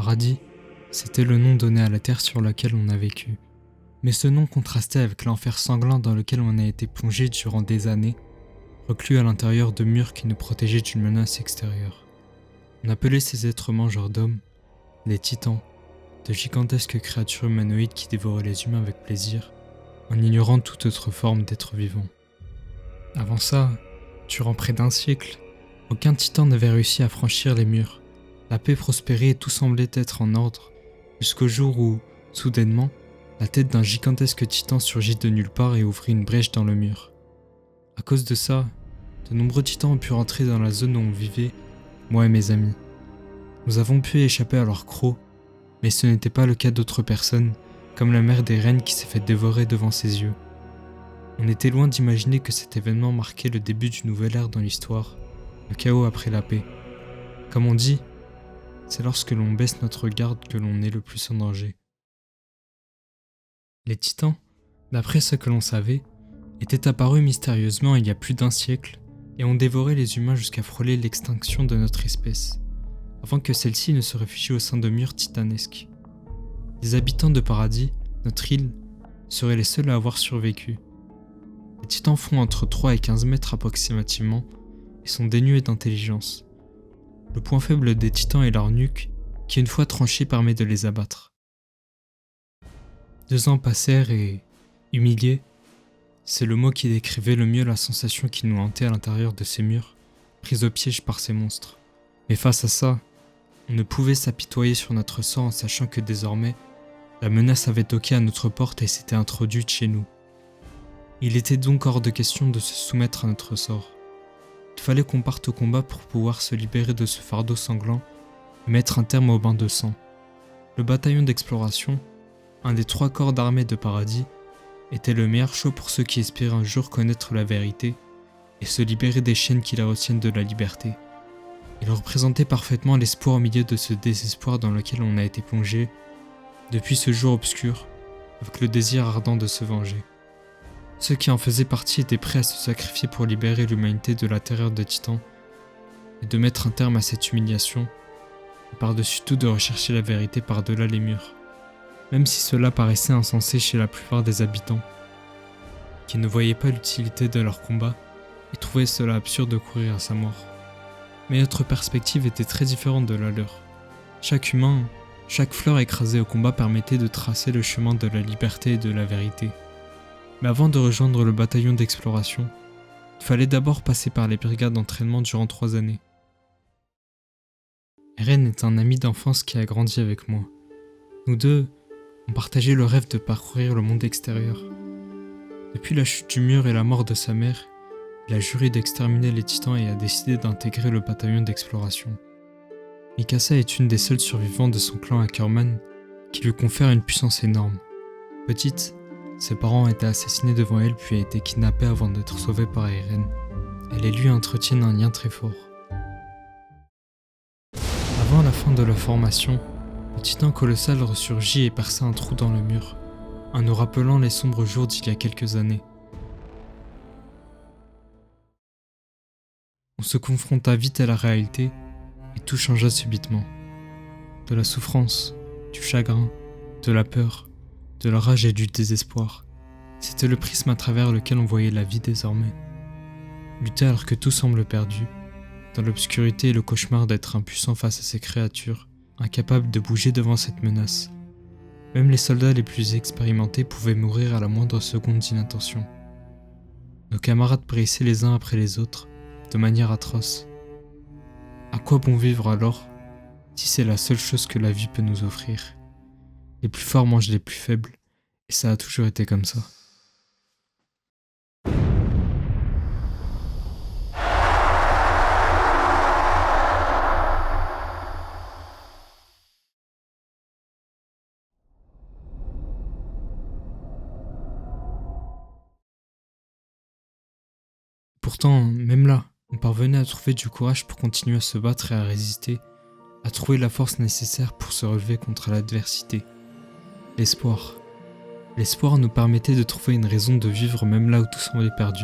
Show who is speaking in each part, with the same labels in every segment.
Speaker 1: Paradis, c'était le nom donné à la terre sur laquelle on a vécu. Mais ce nom contrastait avec l'enfer sanglant dans lequel on a été plongé durant des années, reclus à l'intérieur de murs qui nous protégeaient d'une menace extérieure. On appelait ces êtres mangeurs d'hommes les titans, de gigantesques créatures humanoïdes qui dévoraient les humains avec plaisir, en ignorant toute autre forme d'être vivant. Avant ça, durant près d'un siècle, aucun titan n'avait réussi à franchir les murs. La paix prospérait et tout semblait être en ordre, jusqu'au jour où, soudainement, la tête d'un gigantesque titan surgit de nulle part et ouvrit une brèche dans le mur. À cause de ça, de nombreux titans ont pu rentrer dans la zone où on vivait, moi et mes amis. Nous avons pu échapper à leurs crocs, mais ce n'était pas le cas d'autres personnes, comme la mère des reines qui s'est fait dévorer devant ses yeux. On était loin d'imaginer que cet événement marquait le début d'une nouvelle ère dans l'histoire, le chaos après la paix. Comme on dit, c'est lorsque l'on baisse notre garde que l'on est le plus en danger. Les titans, d'après ce que l'on savait, étaient apparus mystérieusement il y a plus d'un siècle et ont dévoré les humains jusqu'à frôler l'extinction de notre espèce, avant que celle-ci ne se réfugie au sein de murs titanesques. Les habitants de Paradis, notre île, seraient les seuls à avoir survécu. Les titans font entre 3 et 15 mètres approximativement et sont dénués d'intelligence. Le point faible des titans est leur nuque, qui une fois tranchée permet de les abattre. 2 ans passèrent et, humiliés, c'est le mot qui décrivait le mieux la sensation qui nous hantait à l'intérieur de ces murs, pris au piège par ces monstres. Mais face à ça, on ne pouvait s'apitoyer sur notre sort en sachant que désormais, la menace avait toqué à notre porte et s'était introduite chez nous. Il était donc hors de question de se soumettre à notre sort. Il fallait qu'on parte au combat pour pouvoir se libérer de ce fardeau sanglant et mettre un terme au bain de sang. Le bataillon d'exploration, un des 3 corps d'armée de Paradis, était le meilleur choix pour ceux qui espéraient un jour connaître la vérité et se libérer des chaînes qui la retiennent de la liberté. Il représentait parfaitement l'espoir au milieu de ce désespoir dans lequel on a été plongé depuis ce jour obscur, avec le désir ardent de se venger. Ceux qui en faisaient partie étaient prêts à se sacrifier pour libérer l'humanité de la terreur des titans et de mettre un terme à cette humiliation, et par-dessus tout de rechercher la vérité par-delà les murs, même si cela paraissait insensé chez la plupart des habitants, qui ne voyaient pas l'utilité de leur combat et trouvaient cela absurde de courir à sa mort. Mais notre perspective était très différente de la leur. Chaque humain, chaque fleur écrasée au combat permettait de tracer le chemin de la liberté et de la vérité. Mais avant de rejoindre le bataillon d'exploration, il fallait d'abord passer par les brigades d'entraînement durant 3 années. Eren est un ami d'enfance qui a grandi avec moi. Nous deux, on partageait le rêve de parcourir le monde extérieur. Depuis la chute du mur et la mort de sa mère, il a juré d'exterminer les titans et a décidé d'intégrer le bataillon d'exploration. Mikasa est une des seules survivantes de son clan Ackerman, qui lui confère une puissance énorme. Petite, ses parents ont été assassinés devant elle puis a été kidnappée avant d'être sauvée par Eren. Elle et lui entretiennent un lien très fort. Avant la fin de la formation, le titan colossal ressurgit et perça un trou dans le mur, en nous rappelant les sombres jours d'il y a quelques années. On se confronta vite à la réalité et tout changea subitement. De la souffrance, du chagrin, de la peur, de la rage et du désespoir. C'était le prisme à travers lequel on voyait la vie désormais. Lutter alors que tout semble perdu, dans l'obscurité et le cauchemar d'être impuissant face à ces créatures, incapables de bouger devant cette menace. Même les soldats les plus expérimentés pouvaient mourir à la moindre seconde d'inattention. Nos camarades périssaient les uns après les autres, de manière atroce. À quoi bon vivre alors, si c'est la seule chose que la vie peut nous offrir? Les plus forts mangent les plus faibles, et ça a toujours été comme ça. Pourtant, même là, on parvenait à trouver du courage pour continuer à se battre et à résister, à trouver la force nécessaire pour se relever contre l'adversité. L'espoir. L'espoir nous permettait de trouver une raison de vivre même là où tout semblait perdu.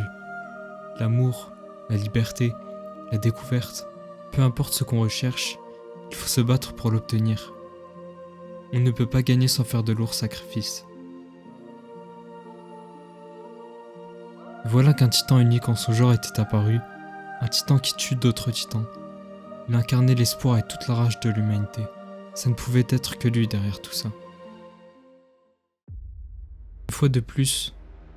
Speaker 1: L'amour, la liberté, la découverte, peu importe ce qu'on recherche, il faut se battre pour l'obtenir. On ne peut pas gagner sans faire de lourds sacrifices. Voilà qu'un titan unique en son genre était apparu, un titan qui tue d'autres titans. Il incarnait l'espoir et toute la rage de l'humanité. Ça ne pouvait être que lui derrière tout ça. Une fois de plus,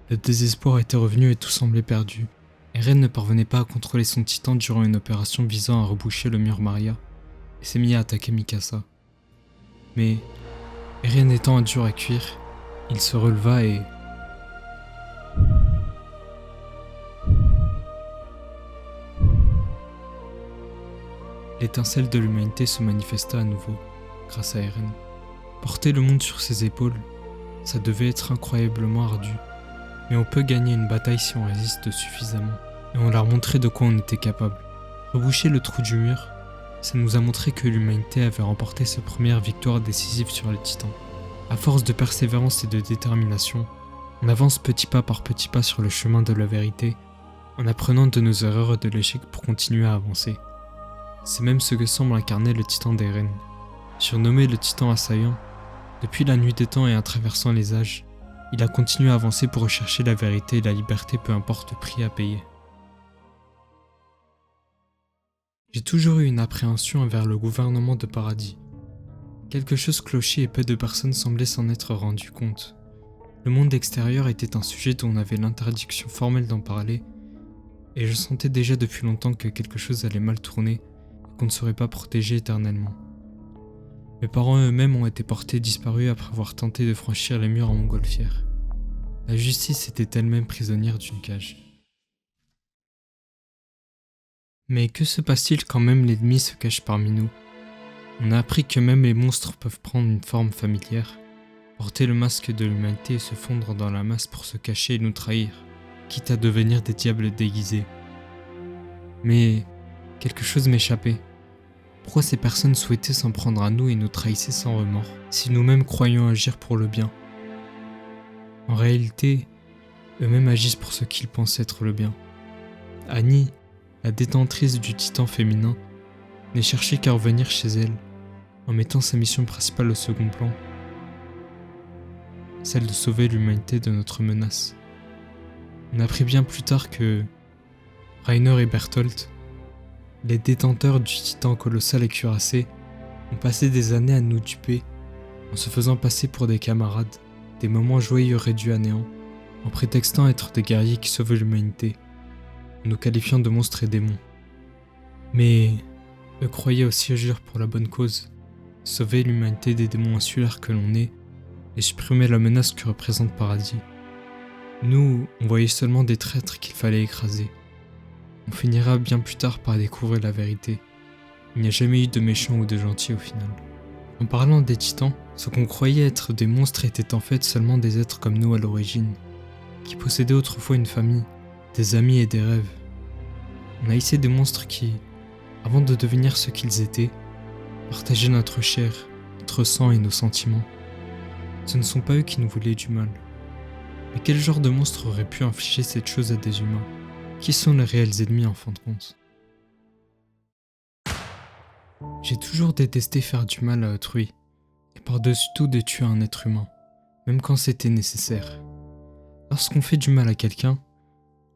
Speaker 1: le désespoir était revenu et tout semblait perdu. Eren ne parvenait pas à contrôler son titan durant une opération visant à reboucher le mur Maria et s'est mis à attaquer Mikasa. Mais, Eren étant un dur à cuire, il se releva et... L'étincelle de l'humanité se manifesta à nouveau, grâce à Eren. Porter le monde sur ses épaules, ça devait être incroyablement ardu. Mais on peut gagner une bataille si on résiste suffisamment. Et on leur a montré de quoi on était capable. Reboucher le trou du mur, ça nous a montré que l'humanité avait remporté sa première victoire décisive sur les titans. À force de persévérance et de détermination, on avance petit pas par petit pas sur le chemin de la vérité, en apprenant de nos erreurs et de l'échec pour continuer à avancer. C'est même ce que semble incarner le titan d'Eren. Surnommé le titan assaillant, depuis la nuit des temps et en traversant les âges, il a continué à avancer pour rechercher la vérité et la liberté, peu importe le prix à payer. J'ai toujours eu une appréhension envers le gouvernement de Paradis. Quelque chose clochait et peu de personnes semblaient s'en être rendu compte. Le monde extérieur était un sujet dont on avait l'interdiction formelle d'en parler, et je sentais déjà depuis longtemps que quelque chose allait mal tourner et qu'on ne serait pas protégé éternellement. Mes parents eux-mêmes ont été portés disparus après avoir tenté de franchir les murs en montgolfière. La justice était elle-même prisonnière d'une cage. Mais que se passe-t-il quand même l'ennemi se cache parmi nous? On a appris que même les monstres peuvent prendre une forme familière, porter le masque de l'humanité et se fondre dans la masse pour se cacher et nous trahir, quitte à devenir des diables déguisés. Mais quelque chose m'échappait. Pourquoi ces personnes souhaitaient s'en prendre à nous et nous trahissaient sans remords, si nous-mêmes croyions agir pour le bien? En réalité, eux-mêmes agissent pour ce qu'ils pensent être le bien. Annie, la détentrice du titan féminin, n'est cherchée qu'à revenir chez elle, en mettant sa mission principale au second plan, celle de sauver l'humanité de notre menace. On apprit bien plus tard que Reiner et Bertholdt, les détenteurs du titan colossal et cuirassé, ont passé des années à nous duper, en se faisant passer pour des camarades, des moments joyeux réduits à néant, en prétextant être des guerriers qui sauvent l'humanité, en nous qualifiant de monstres et démons. Mais eux croyaient aussi agir pour la bonne cause, sauver l'humanité des démons insulaires que l'on est, et supprimer la menace que représente Paradis. Nous, on voyait seulement des traîtres qu'il fallait écraser. On finira bien plus tard par découvrir la vérité. Il n'y a jamais eu de méchants ou de gentils au final. En parlant des titans, ce qu'on croyait être des monstres étaient en fait seulement des êtres comme nous à l'origine, qui possédaient autrefois une famille, des amis et des rêves. On haïssait des monstres qui, avant de devenir ce qu'ils étaient, partageaient notre chair, notre sang et nos sentiments. Ce ne sont pas eux qui nous voulaient du mal. Mais quel genre de monstre aurait pu infliger cette chose à des humains? Qui sont les réels ennemis en fin de compte? J'ai toujours détesté faire du mal à autrui, et par-dessus tout de tuer un être humain, même quand c'était nécessaire. Lorsqu'on fait du mal à quelqu'un,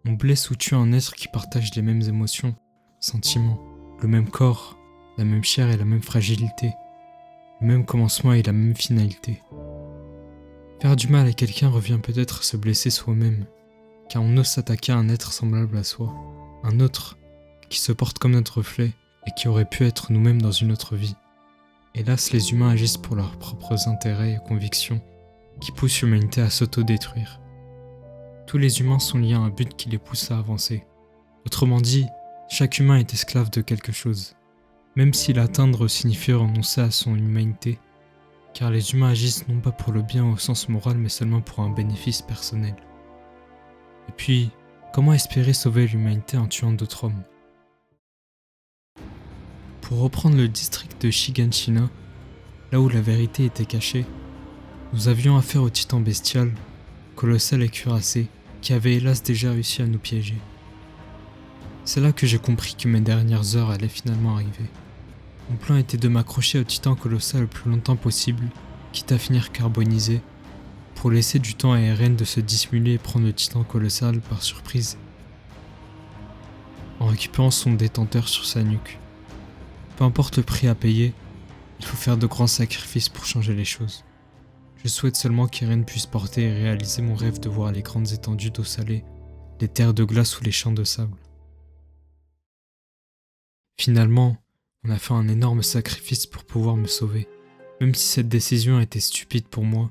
Speaker 1: on blesse ou tue un être qui partage les mêmes émotions, sentiments, le même corps, la même chair et la même fragilité, le même commencement et la même finalité. Faire du mal à quelqu'un revient peut-être à se blesser soi-même, car on ose s'attaquer à un être semblable à soi, un autre qui se porte comme notre reflet et qui aurait pu être nous-mêmes dans une autre vie. Hélas, les humains agissent pour leurs propres intérêts et convictions, qui poussent l'humanité à s'auto-détruire. Tous les humains sont liés à un but qui les pousse à avancer. Autrement dit, chaque humain est esclave de quelque chose, même si l'atteindre signifie renoncer à son humanité, car les humains agissent non pas pour le bien au sens moral, mais seulement pour un bénéfice personnel. Et puis, comment espérer sauver l'humanité en tuant d'autres hommes? Pour reprendre le district de Shiganshina, là où la vérité était cachée, nous avions affaire au titan bestial, colossal et cuirassé, qui avait hélas déjà réussi à nous piéger. C'est là que j'ai compris que mes dernières heures allaient finalement arriver. Mon plan était de m'accrocher au titan colossal le plus longtemps possible quitte à finir carbonisé, pour laisser du temps à Eren de se dissimuler et prendre le titan colossal par surprise, en récupérant son détenteur sur sa nuque. Peu importe le prix à payer, il faut faire de grands sacrifices pour changer les choses. Je souhaite seulement qu'Eren puisse porter et réaliser mon rêve de voir les grandes étendues d'eau salée, les terres de glace ou les champs de sable. Finalement, on a fait un énorme sacrifice pour pouvoir me sauver. Même si cette décision était stupide pour moi,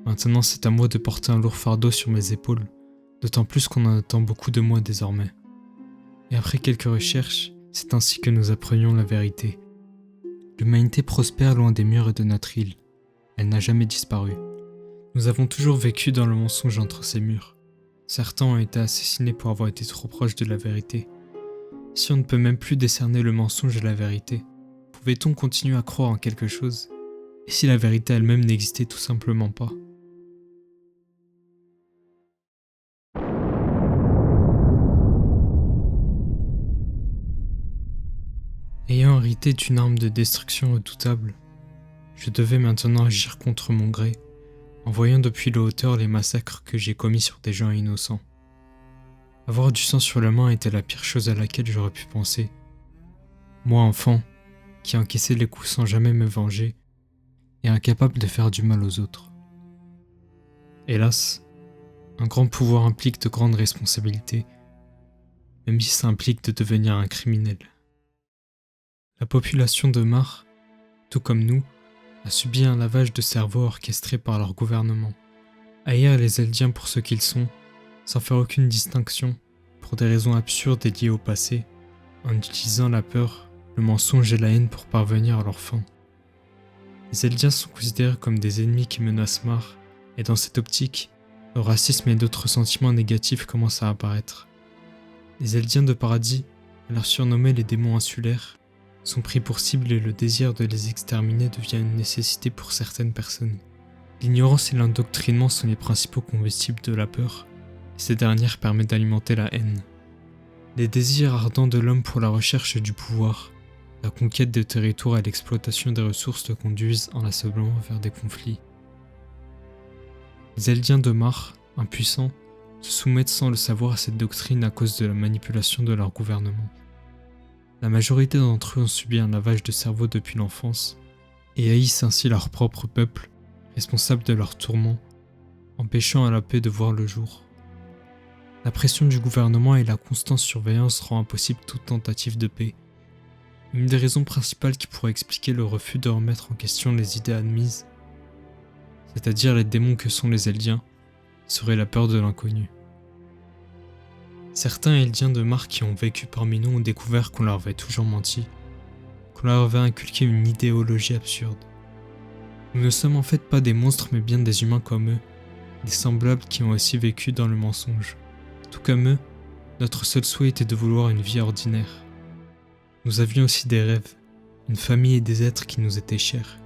Speaker 1: maintenant c'est à moi de porter un lourd fardeau sur mes épaules, d'autant plus qu'on en attend beaucoup de moi désormais. Et après quelques recherches, c'est ainsi que nous apprenions la vérité. L'humanité prospère loin des murs et de notre île. Elle n'a jamais disparu. Nous avons toujours vécu dans le mensonge entre ces murs. Certains ont été assassinés pour avoir été trop proches de la vérité. Si on ne peut même plus décerner le mensonge et la vérité, pouvait-on continuer à croire en quelque chose? Et si la vérité elle-même n'existait tout simplement pas? Ayant hérité d'une arme de destruction redoutable, je devais maintenant agir contre mon gré, en voyant depuis les hauteurs les massacres que j'ai commis sur des gens innocents. Avoir du sang sur la main était la pire chose à laquelle j'aurais pu penser. Moi, enfant, qui encaissais les coups sans jamais me venger, et incapable de faire du mal aux autres. Hélas, un grand pouvoir implique de grandes responsabilités, même si ça implique de devenir un criminel. La population de Mar, tout comme nous, a subi un lavage de cerveau orchestré par leur gouvernement. Haïr les Eldiens pour ce qu'ils sont, sans faire aucune distinction, pour des raisons absurdes et liées au passé, en utilisant la peur, le mensonge et la haine pour parvenir à leur fin. Les Eldiens sont considérés comme des ennemis qui menacent Mar, et dans cette optique, le racisme et d'autres sentiments négatifs commencent à apparaître. Les Eldiens de Paradis, alors surnommés les démons insulaires, sont pris pour cible et le désir de les exterminer devient une nécessité pour certaines personnes. L'ignorance et l'endoctrinement sont les principaux combustibles de la peur, et ces dernières permettent d'alimenter la haine. Les désirs ardents de l'homme pour la recherche du pouvoir, la conquête des territoires et l'exploitation des ressources le conduisent inlassablement vers des conflits. Les Eldiens de Mar, impuissants, se soumettent sans le savoir à cette doctrine à cause de la manipulation de leur gouvernement. La majorité d'entre eux ont subi un lavage de cerveau depuis l'enfance et haïssent ainsi leur propre peuple, responsable de leurs tourments, empêchant à la paix de voir le jour. La pression du gouvernement et la constante surveillance rend impossible toute tentative de paix. Une des raisons principales qui pourrait expliquer le refus de remettre en question les idées admises, c'est-à-dire les démons que sont les Eldiens, serait la peur de l'inconnu. Certains Eldiens de Mar qui ont vécu parmi nous ont découvert qu'on leur avait toujours menti, qu'on leur avait inculqué une idéologie absurde. Nous ne sommes en fait pas des monstres mais bien des humains comme eux, des semblables qui ont aussi vécu dans le mensonge. Tout comme eux, notre seul souhait était de vouloir une vie ordinaire. Nous avions aussi des rêves, une famille et des êtres qui nous étaient chers.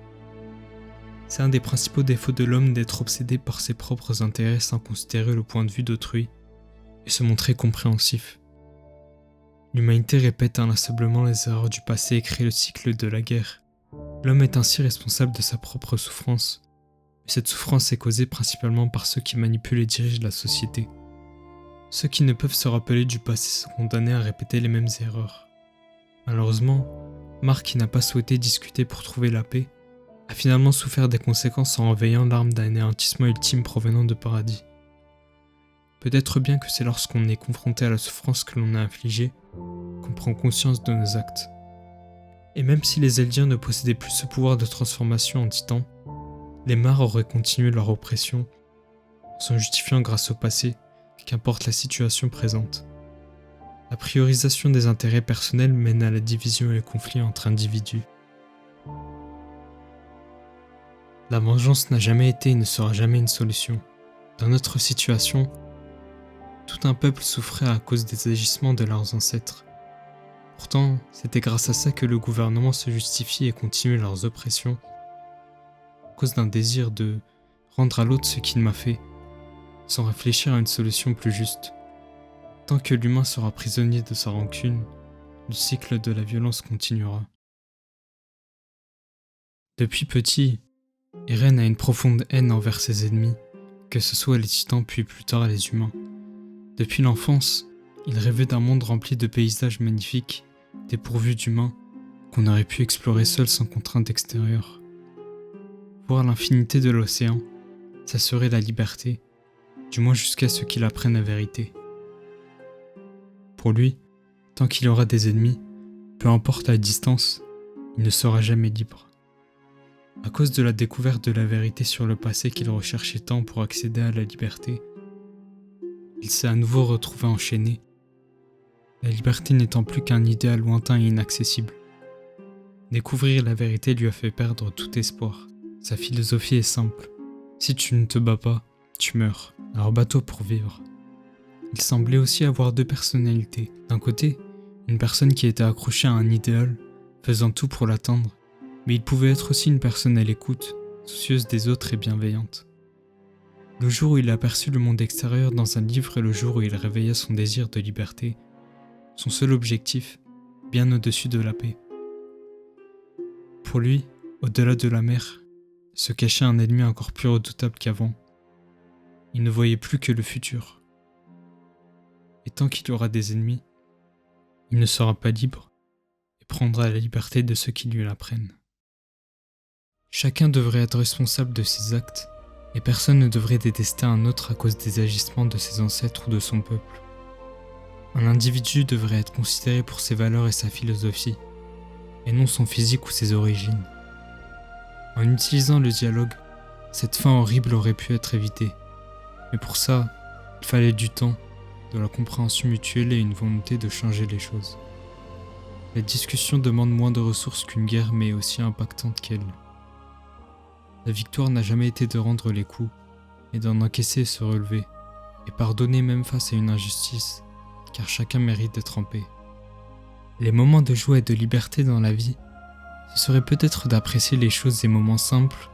Speaker 1: C'est un des principaux défauts de l'homme d'être obsédé par ses propres intérêts sans considérer le point de vue d'autrui et se montrer compréhensif. L'humanité répète inlassablement les erreurs du passé et crée le cycle de la guerre. L'homme est ainsi responsable de sa propre souffrance, mais cette souffrance est causée principalement par ceux qui manipulent et dirigent la société. Ceux qui ne peuvent se rappeler du passé sont condamnés à répéter les mêmes erreurs. Malheureusement, Mar, qui n'a pas souhaité discuter pour trouver la paix, a finalement souffert des conséquences en réveillant l'arme d'anéantissement ultime provenant de Paradis. Peut-être bien que c'est lorsqu'on est confronté à la souffrance que l'on a infligée qu'on prend conscience de nos actes. Et même si les Eldiens ne possédaient plus ce pouvoir de transformation en titans, les Mar auraient continué leur oppression, en s'en justifiant grâce au passé, qu'importe la situation présente. La priorisation des intérêts personnels mène à la division et au conflit entre individus. La vengeance n'a jamais été et ne sera jamais une solution. Dans notre situation, tout un peuple souffrait à cause des agissements de leurs ancêtres. Pourtant, c'était grâce à ça que le gouvernement se justifie et continue leurs oppressions, à cause d'un désir de rendre à l'autre ce qu'il m'a fait, sans réfléchir à une solution plus juste. Tant que l'humain sera prisonnier de sa rancune, le cycle de la violence continuera. Depuis petit, Eren a une profonde haine envers ses ennemis, que ce soit les titans puis plus tard les humains. Depuis l'enfance, il rêvait d'un monde rempli de paysages magnifiques, dépourvus d'humains, qu'on aurait pu explorer seul sans contrainte extérieure. Voir l'infinité de l'océan, ça serait la liberté, du moins jusqu'à ce qu'il apprenne la vérité. Pour lui, tant qu'il aura des ennemis, peu importe la distance, il ne sera jamais libre. À cause de la découverte de la vérité sur le passé qu'il recherchait tant pour accéder à la liberté, il s'est à nouveau retrouvé enchaîné, la liberté n'étant plus qu'un idéal lointain et inaccessible. Découvrir la vérité lui a fait perdre tout espoir. Sa philosophie est simple. Si tu ne te bats pas, tu meurs. Alors bats-toi pour vivre. Il semblait aussi avoir deux personnalités. D'un côté, une personne qui était accrochée à un idéal, faisant tout pour l'atteindre, mais il pouvait être aussi une personne à l'écoute, soucieuse des autres et bienveillante. Le jour où il aperçut le monde extérieur dans un livre et le jour où il réveilla son désir de liberté, son seul objectif, bien au-dessus de la paix. Pour lui, au-delà de la mer, se cachait un ennemi encore plus redoutable qu'avant. Il ne voyait plus que le futur. Et tant qu'il aura des ennemis, il ne sera pas libre et prendra la liberté de ceux qui lui la prennent. Chacun devrait être responsable de ses actes et personne ne devrait détester un autre à cause des agissements de ses ancêtres ou de son peuple. Un individu devrait être considéré pour ses valeurs et sa philosophie, et non son physique ou ses origines. En utilisant le dialogue, cette fin horrible aurait pu être évitée. Mais pour ça, il fallait du temps, de la compréhension mutuelle et une volonté de changer les choses. La discussion demande moins de ressources qu'une guerre, mais est aussi impactante qu'elle. La victoire n'a jamais été de rendre les coups, mais d'en encaisser et se relever, et pardonner même face à une injustice, car chacun mérite d'être en paix. Les moments de joie et de liberté dans la vie, ce serait peut-être d'apprécier les choses et moments simples,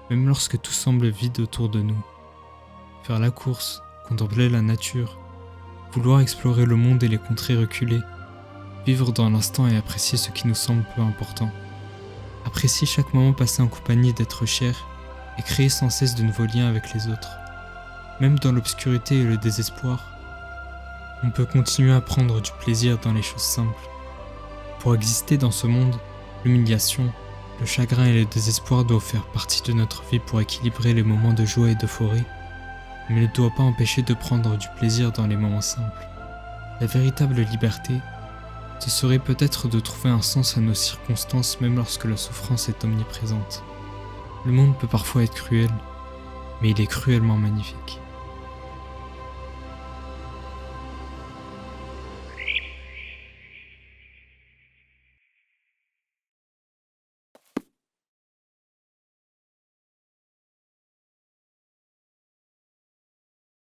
Speaker 1: même lorsque tout semble vide autour de nous. Faire la course, contempler la nature, vouloir explorer le monde et les contrées reculées, vivre dans l'instant et apprécier ce qui nous semble peu important. Apprécier chaque moment passé en compagnie d'êtres chers et créer sans cesse de nouveaux liens avec les autres. Même dans l'obscurité et le désespoir, on peut continuer à prendre du plaisir dans les choses simples. Pour exister dans ce monde, l'humiliation, le chagrin et le désespoir doivent faire partie de notre vie pour équilibrer les moments de joie et d'euphorie, mais ne doit pas empêcher de prendre du plaisir dans les moments simples. La véritable liberté, ce serait peut-être de trouver un sens à nos circonstances même lorsque la souffrance est omniprésente. Le monde peut parfois être cruel, mais il est cruellement magnifique.